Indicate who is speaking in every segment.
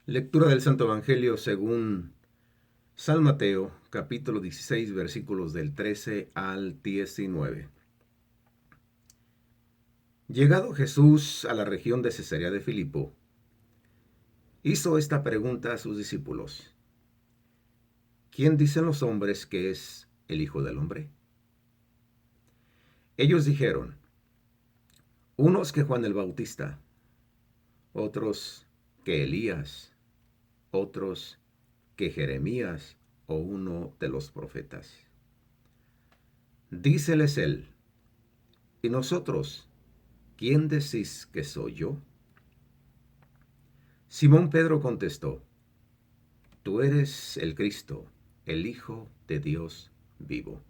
Speaker 1: Lectura del Santo Evangelio según San Mateo, capítulo 16, versículos del 13 al 19. Llegado Jesús a la región de Cesarea de Filipo, hizo esta pregunta a sus discípulos: ¿Quién dicen los hombres que es el Hijo del Hombre? Ellos dijeron: unos que Juan el Bautista, otros que Elías, otros que Jeremías o uno de los profetas. Díceles él: ¿y nosotros, quién decís que soy yo? Simón Pedro contestó: tú eres el Cristo, el Hijo de Dios vivo.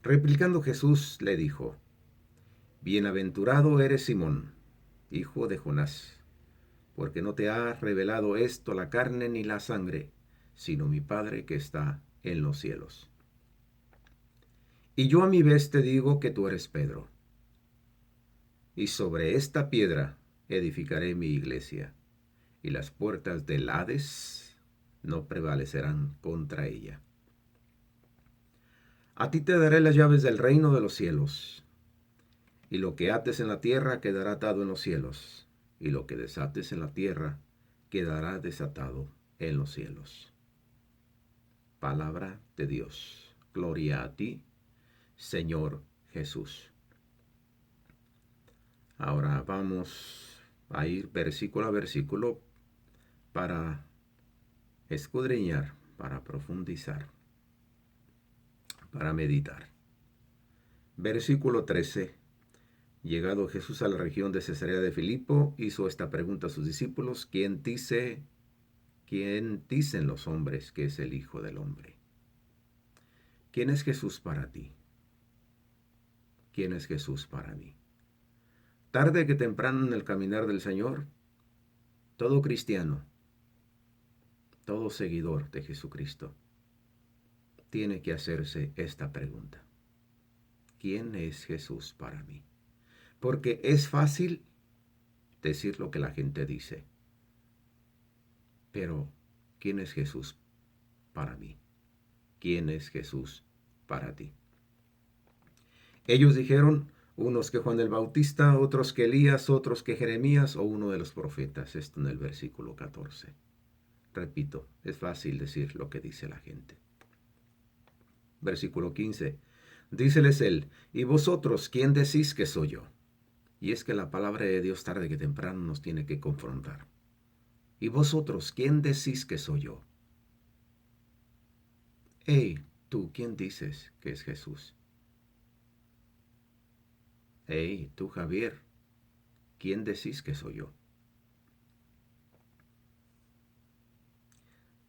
Speaker 1: Replicando Jesús le dijo: bienaventurado eres Simón, hijo de Jonás, porque no te ha revelado esto la carne ni la sangre, sino mi Padre que está en los cielos. Y yo a mi vez te digo que tú eres Pedro, y sobre esta piedra edificaré mi iglesia, y las puertas del Hades no prevalecerán contra ella. A ti te daré las llaves del reino de los cielos, y lo que ates en la tierra quedará atado en los cielos, y lo que desates en la tierra quedará desatado en los cielos. Palabra de Dios. Gloria a ti, Señor Jesús. Ahora vamos a ir versículo a versículo para escudriñar, para profundizar, para meditar. Versículo 13. Llegado Jesús a la región de Cesarea de Filipo, hizo esta pregunta a sus discípulos: ¿Quién dicen los hombres que es el Hijo del Hombre? ¿Quién es Jesús para ti? ¿Quién es Jesús para mí? Tarde que temprano en el caminar del Señor, todo cristiano, todo seguidor de Jesucristo, tiene que hacerse esta pregunta: ¿quién es Jesús para mí? Porque es fácil decir lo que la gente dice, pero ¿quién es Jesús para mí? ¿Quién es Jesús para ti? Ellos dijeron: unos que Juan el Bautista, otros que Elías, otros que Jeremías o uno de los profetas. Esto en el versículo 14. Repito, es fácil decir lo que dice la gente. Versículo 15. Díceles él: ¿y vosotros quién decís que soy yo? Y es que la palabra de Dios tarde que temprano nos tiene que confrontar. ¿Y vosotros quién decís que soy yo? Hey, tú, ¿quién dices que es Jesús? Hey, tú, Javier, ¿quién decís que soy yo?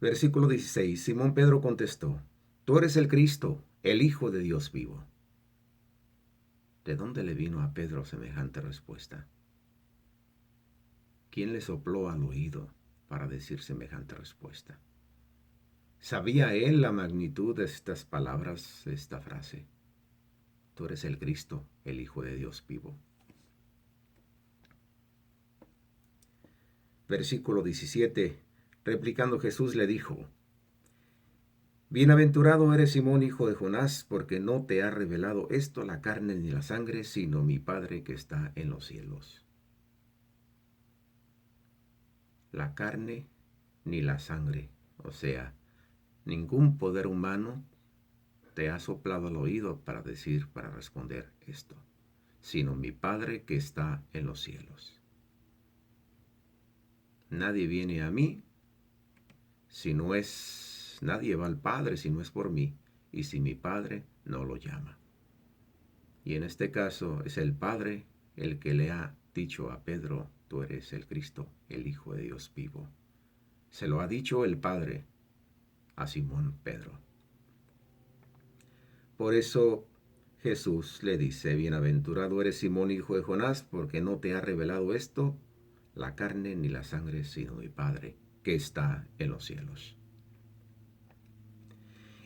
Speaker 1: Versículo 16. Simón Pedro contestó: tú eres el Cristo, el Hijo de Dios vivo. ¿De dónde le vino a Pedro semejante respuesta? ¿Quién le sopló al oído para decir semejante respuesta? ¿Sabía él la magnitud de estas palabras, de esta frase? Tú eres el Cristo, el Hijo de Dios vivo. Versículo 17. Replicando Jesús le dijo: bienaventurado eres Simón, hijo de Jonás, porque no te ha revelado esto la carne ni la sangre, sino mi Padre que está en los cielos. La carne ni la sangre, o sea, ningún poder humano te ha soplado al oído para responder esto, sino mi Padre que está en los cielos. Nadie viene a mí nadie va al Padre si no es por mí, y si mi Padre no lo llama. Y en este caso es el Padre el que le ha dicho a Pedro: tú eres el Cristo, el Hijo de Dios vivo. Se lo ha dicho el Padre a Simón Pedro. Por eso Jesús le dice: bienaventurado eres Simón, hijo de Jonás, porque no te ha revelado esto la carne ni la sangre, sino mi Padre que está en los cielos.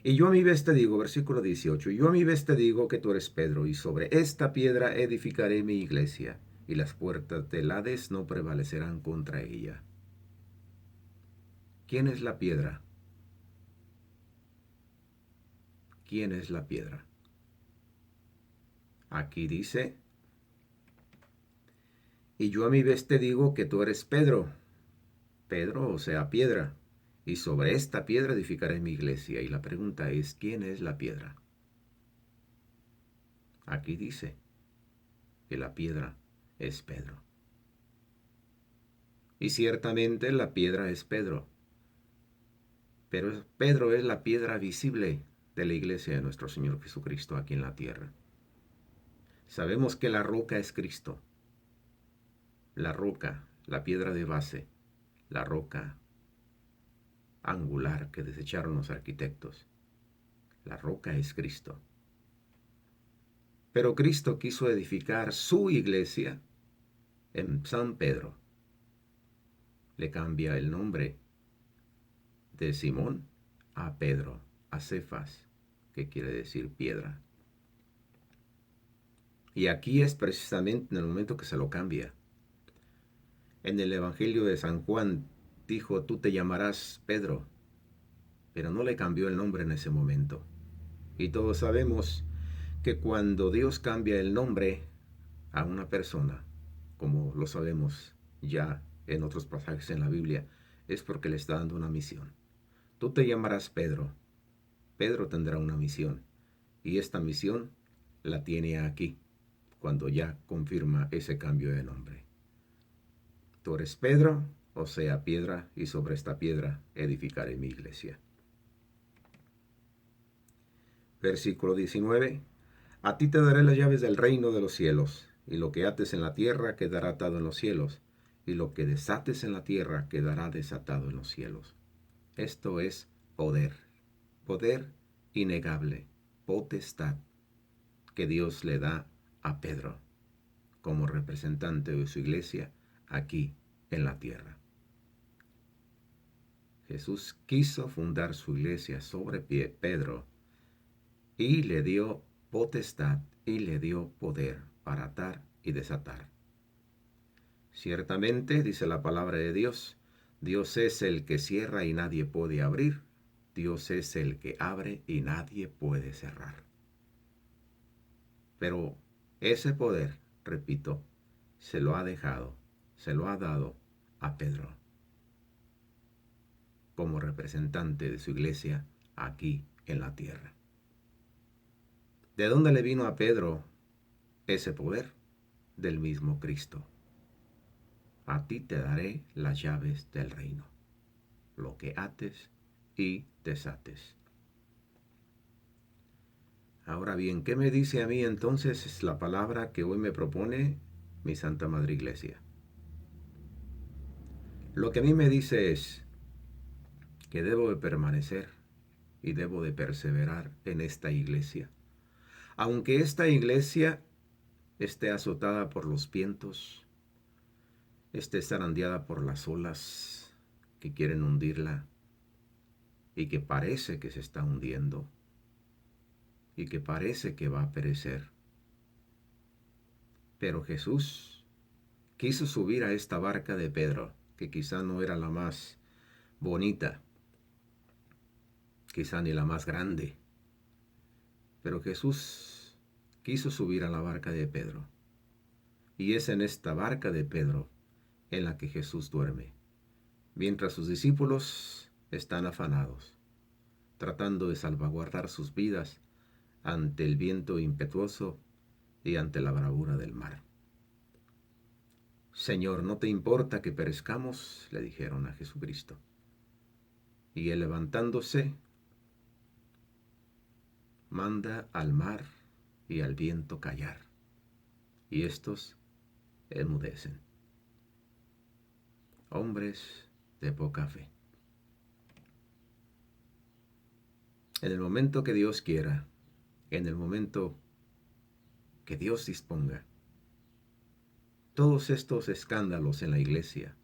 Speaker 1: Y yo a mi vez te digo, versículo 18, yo a mi vez te digo que tú eres Pedro, y sobre esta piedra edificaré mi iglesia, y las puertas del Hades no prevalecerán contra ella. ¿Quién es la piedra? ¿Quién es la piedra? Aquí dice, y yo a mi vez te digo que tú eres Pedro. Pedro, o sea, piedra. Y sobre esta piedra edificaré mi iglesia. Y la pregunta es, ¿quién es la piedra? Aquí dice que la piedra es Pedro. Y ciertamente la piedra es Pedro. Pero Pedro es la piedra visible de la iglesia de nuestro Señor Jesucristo aquí en la tierra. Sabemos que la roca es Cristo. La roca, la piedra de base, la roca angular que desecharon los arquitectos. La roca es Cristo. Pero Cristo quiso edificar su iglesia en San Pedro. Le cambia el nombre de Simón a Pedro, a Cefas, que quiere decir piedra. Y aquí es precisamente en el momento que se lo cambia. En el Evangelio de San Juan dijo, tú te llamarás Pedro, pero no le cambió el nombre en ese momento. Y todos sabemos que cuando Dios cambia el nombre a una persona, como lo sabemos ya en otros pasajes en la Biblia, es porque le está dando una misión. Tú te llamarás Pedro. Pedro tendrá una misión. Y esta misión la tiene aquí, cuando ya confirma ese cambio de nombre. Tú eres Pedro, o sea, piedra, y sobre esta piedra edificaré mi iglesia. Versículo 19. A ti te daré las llaves del reino de los cielos, y lo que ates en la tierra quedará atado en los cielos, y lo que desates en la tierra quedará desatado en los cielos. Esto es poder, poder innegable, potestad que Dios le da a Pedro como representante de su iglesia aquí en la tierra. Jesús quiso fundar su iglesia sobre Pedro y le dio potestad y le dio poder para atar y desatar. Ciertamente, dice la palabra de Dios, Dios es el que cierra y nadie puede abrir. Dios es el que abre y nadie puede cerrar. Pero ese poder, repito, se lo ha dejado, se lo ha dado a Pedro como representante de su iglesia aquí en la tierra. ¿De dónde le vino a Pedro ese poder? Del mismo Cristo. A ti te daré las llaves del reino, lo que ates y desates. Ahora bien, ¿qué me dice a mí entonces es la palabra que hoy me propone mi Santa Madre Iglesia? Lo que a mí me dice es que debo de permanecer y debo de perseverar en esta iglesia. Aunque esta iglesia esté azotada por los vientos, esté zarandeada por las olas que quieren hundirla y que parece que se está hundiendo y que parece que va a perecer. Pero Jesús quiso subir a esta barca de Pedro, que quizá no era la más bonita, quizá ni la más grande, pero Jesús quiso subir a la barca de Pedro. Y es en esta barca de Pedro en la que Jesús duerme, mientras sus discípulos están afanados, tratando de salvaguardar sus vidas ante el viento impetuoso y ante la bravura del mar. Señor, ¿no te importa que perezcamos?, le dijeron a Jesucristo. Y él, levantándose, manda al mar y al viento callar, y estos enmudecen. Hombres de poca fe. En el momento que Dios quiera, en el momento que Dios disponga, todos estos escándalos en la iglesia,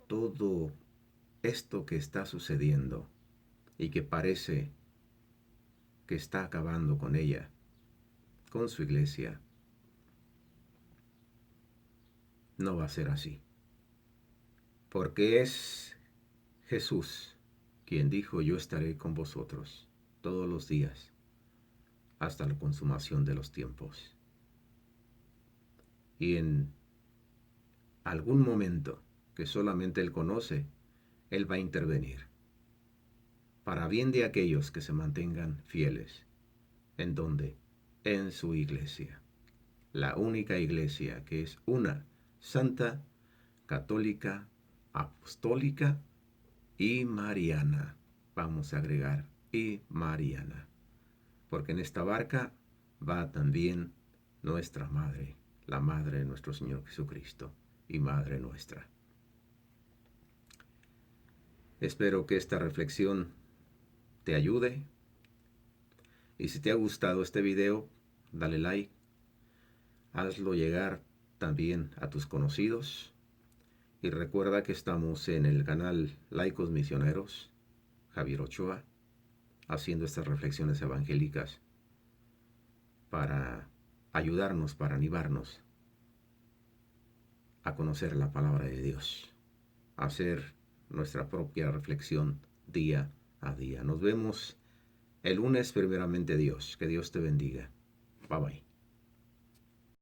Speaker 1: todo esto que está sucediendo y que parece que está acabando con ella, con su iglesia, no va a ser así. Porque es Jesús, quien dijo, yo estaré con vosotros todos los días hasta la consumación de los tiempos. Y en algún momento que solamente Él conoce, Él va a intervenir para bien de aquellos que se mantengan fieles. ¿En dónde? En su iglesia. La única iglesia que es una, santa, católica, apostólica y mariana. Vamos a agregar y mariana. Porque en esta barca va también nuestra madre, la madre de nuestro Señor Jesucristo y madre nuestra. Espero que esta reflexión te ayude. Y si te ha gustado este video, dale like. Hazlo llegar también a tus conocidos. Y recuerda que estamos en el canal Laicos Misioneros, Javier Ochoa, haciendo estas reflexiones evangélicas para ayudarnos, para animarnos a conocer la palabra de Dios, a hacer nuestra propia reflexión día a día. Nos vemos el lunes, primeramente Dios. Que Dios te bendiga. Bye bye.